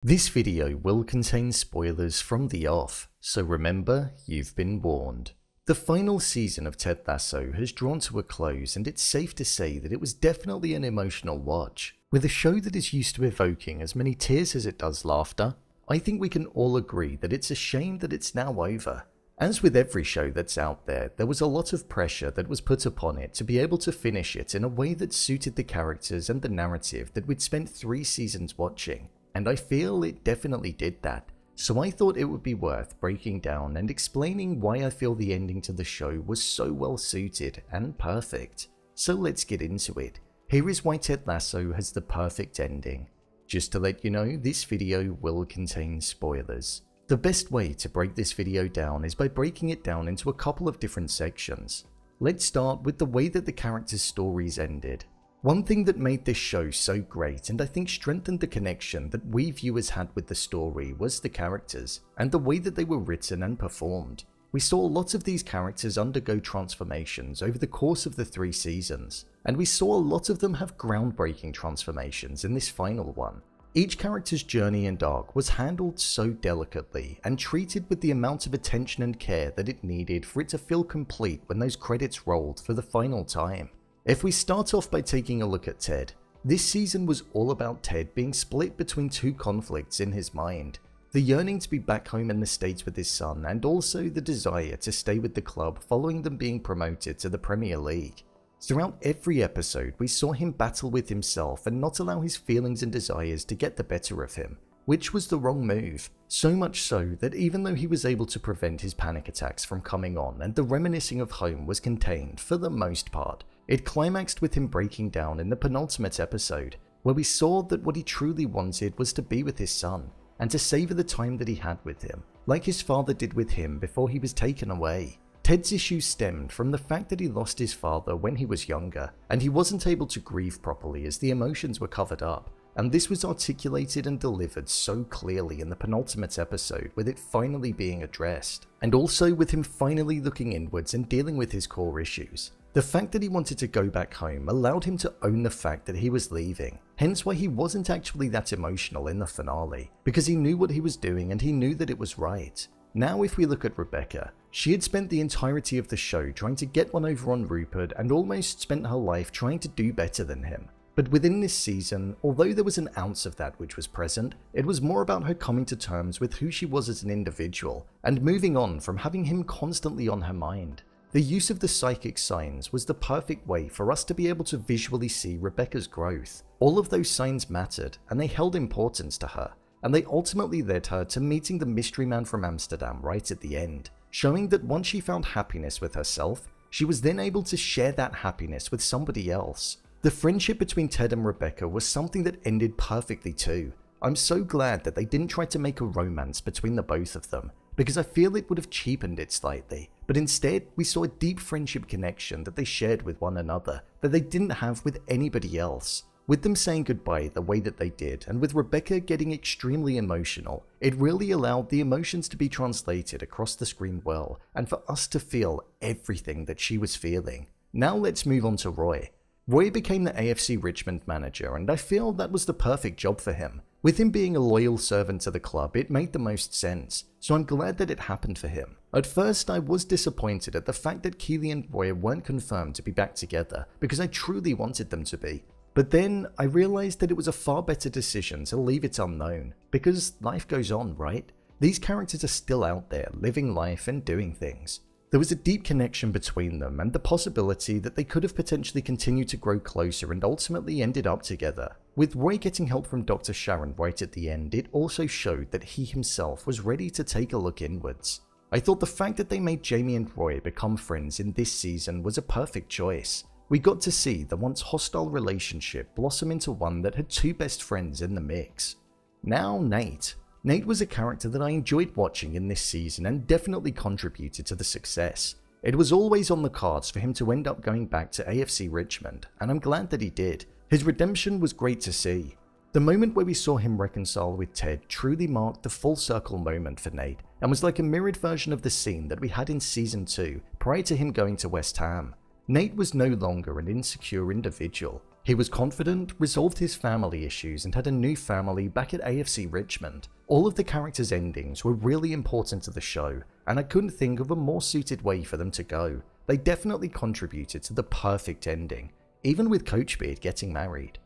This video will contain spoilers from the off, so remember, you've been warned. The final season of Ted Lasso has drawn to a close, and it's safe to say that it was definitely an emotional watch. With a show that is used to evoking as many tears as it does laughter, I think we can all agree that it's a shame that it's now over. As with every show that's out there, there was a lot of pressure that was put upon it to be able to finish it in a way that suited the characters and the narrative that we'd spent 3 seasons watching. And I feel it definitely did that, so I thought it would be worth breaking down and explaining why I feel the ending to the show was so well suited and perfect. So let's get into it. Here is why Ted Lasso has the perfect ending. Just to let you know, this video will contain spoilers. The best way to break this video down is by breaking it down into a couple of different sections. Let's start with the way that the characters' stories ended. One thing that made this show so great, and I think strengthened the connection that we viewers had with the story, was the characters, and the way that they were written and performed. We saw lots of these characters undergo transformations over the course of the 3 seasons, and we saw a lot of them have groundbreaking transformations in this final one. Each character's journey and arc was handled so delicately, and treated with the amount of attention and care that it needed for it to feel complete when those credits rolled for the final time. If we start off by taking a look at Ted, this season was all about Ted being split between 2 conflicts in his mind. The yearning to be back home in the States with his son, and also the desire to stay with the club following them being promoted to the Premier League. Throughout every episode, we saw him battle with himself and not allow his feelings and desires to get the better of him, which was the wrong move. So much so that even though he was able to prevent his panic attacks from coming on and the reminiscing of home was contained for the most part, it climaxed with him breaking down in the penultimate episode, where we saw that what he truly wanted was to be with his son, and to savor the time that he had with him, like his father did with him before he was taken away. Ted's issues stemmed from the fact that he lost his father when he was younger, and he wasn't able to grieve properly as the emotions were covered up, and this was articulated and delivered so clearly in the penultimate episode, with it finally being addressed, and also with him finally looking inwards and dealing with his core issues. The fact that he wanted to go back home allowed him to own the fact that he was leaving, hence why he wasn't actually that emotional in the finale, because he knew what he was doing and he knew that it was right. Now if we look at Rebecca, she had spent the entirety of the show trying to get one over on Rupert and almost spent her life trying to do better than him. But within this season, although there was an ounce of that which was present, it was more about her coming to terms with who she was as an individual, and moving on from having him constantly on her mind. The use of the psychic signs was the perfect way for us to be able to visually see Rebecca's growth. All of those signs mattered, and they held importance to her, and they ultimately led her to meeting the mystery man from Amsterdam right at the end, showing that once she found happiness with herself, she was then able to share that happiness with somebody else. The friendship between Ted and Rebecca was something that ended perfectly too. I'm so glad that they didn't try to make a romance between the both of them, because I feel it would have cheapened it slightly, but instead we saw a deep friendship connection that they shared with one another that they didn't have with anybody else. With them saying goodbye the way that they did, and with Rebecca getting extremely emotional, it really allowed the emotions to be translated across the screen well, and for us to feel everything that she was feeling. Now let's move on to Roy. Roy became the AFC Richmond manager, and I feel that was the perfect job for him. With him being a loyal servant to the club, it made the most sense, so I'm glad that it happened for him. At first, I was disappointed at the fact that Keeley and Roy weren't confirmed to be back together, because I truly wanted them to be. But then, I realized that it was a far better decision to leave it unknown, because life goes on, right? These characters are still out there, living life and doing things. There was a deep connection between them, and the possibility that they could have potentially continued to grow closer and ultimately ended up together. With Roy getting help from Dr. Sharon right at the end, it also showed that he himself was ready to take a look inwards. I thought the fact that they made Jamie and Roy become friends in this season was a perfect choice. We got to see the once hostile relationship blossom into one that had 2 best friends in the mix. Now Nate. Nate was a character that I enjoyed watching in this season and definitely contributed to the success. It was always on the cards for him to end up going back to AFC Richmond, and I'm glad that he did. His redemption was great to see. The moment where we saw him reconcile with Ted truly marked the full circle moment for Nate, and was like a mirrored version of the scene that we had in season 2 prior to him going to West Ham. Nate was no longer an insecure individual. He was confident, resolved his family issues, and had a new family back at AFC Richmond. All of the characters' endings were really important to the show, and I couldn't think of a more suited way for them to go. They definitely contributed to the perfect ending, even with Coach Beard getting married.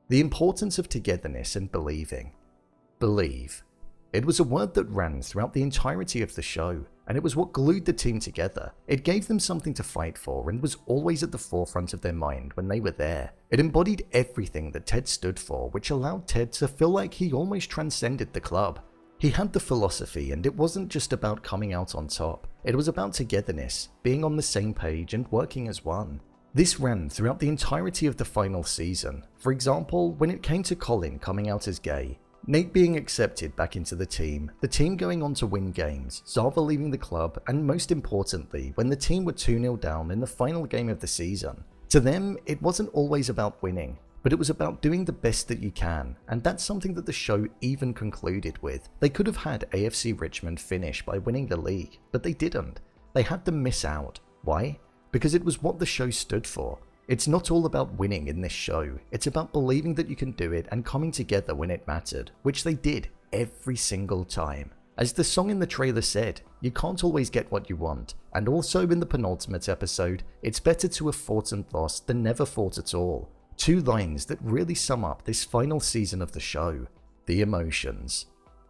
The importance of togetherness and believing. Believe. It was a word that ran throughout the entirety of the show, and it was what glued the team together. It gave them something to fight for and was always at the forefront of their mind when they were there. It embodied everything that Ted stood for, which allowed Ted to feel like he almost transcended the club. He had the philosophy, and it wasn't just about coming out on top. It was about togetherness, being on the same page and working as one. This ran throughout the entirety of the final season. For example, when it came to Colin coming out as gay, Nate being accepted back into the team going on to win games, Zava leaving the club, and most importantly, when the team were 2-0 down in the final game of the season. To them, it wasn't always about winning, but it was about doing the best that you can, and that's something that the show even concluded with. They could have had AFC Richmond finish by winning the league, but they didn't. They had them miss out. Why? Because it was what the show stood for. It's not all about winning in this show, it's about believing that you can do it and coming together when it mattered, which they did every single time. As the song in the trailer said, you can't always get what you want, and also in the penultimate episode, it's better to have fought and lost than never fought at all. Two lines that really sum up this final season of the show. The emotions.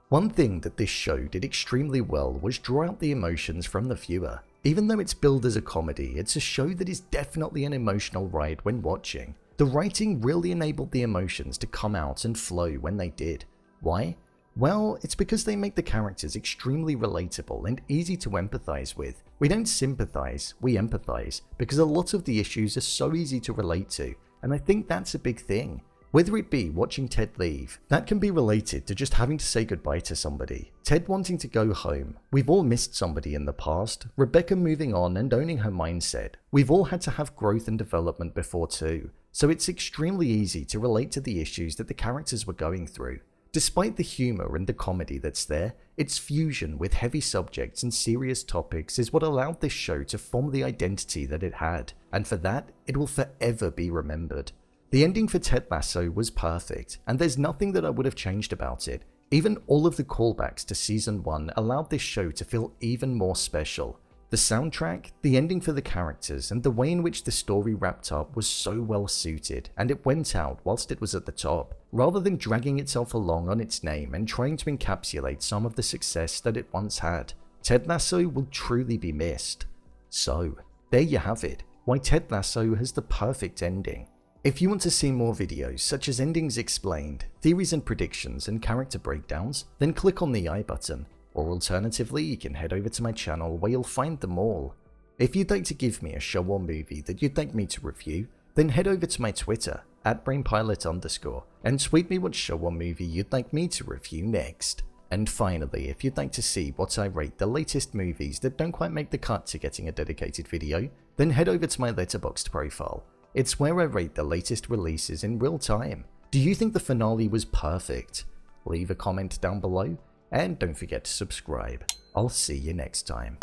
One thing that this show did extremely well was draw out the emotions from the viewer. Even though it's billed as a comedy, it's a show that is definitely an emotional ride when watching. The writing really enabled the emotions to come out and flow when they did. Why? Well, it's because they make the characters extremely relatable and easy to empathize with. We don't sympathize, we empathize, because a lot of the issues are so easy to relate to, and I think that's a big thing. Whether it be watching Ted leave, that can be related to just having to say goodbye to somebody, Ted wanting to go home, we've all missed somebody in the past, Rebecca moving on and owning her mindset, we've all had to have growth and development before too, so it's extremely easy to relate to the issues that the characters were going through. Despite the humour and the comedy that's there, its fusion with heavy subjects and serious topics is what allowed this show to form the identity that it had, and for that, it will forever be remembered. The ending for Ted Lasso was perfect, and there's nothing that I would have changed about it. Even all of the callbacks to Season 1 allowed this show to feel even more special. The soundtrack, the ending for the characters, and the way in which the story wrapped up was so well suited, and it went out whilst it was at the top, rather than dragging itself along on its name and trying to encapsulate some of the success that it once had. Ted Lasso will truly be missed. So, there you have it, why Ted Lasso has the perfect ending. If you want to see more videos such as endings explained, theories and predictions, and character breakdowns, then click on the I button, or alternatively you can head over to my channel where you'll find them all. If you'd like to give me a show or movie that you'd like me to review, then head over to my Twitter, @brainpilot_, and tweet me what show or movie you'd like me to review next. And finally, if you'd like to see what I rate the latest movies that don't quite make the cut to getting a dedicated video, then head over to my Letterboxd profile. It's where I rate the latest releases in real time. Do you think the finale was perfect? Leave a comment down below, and don't forget to subscribe. I'll see you next time.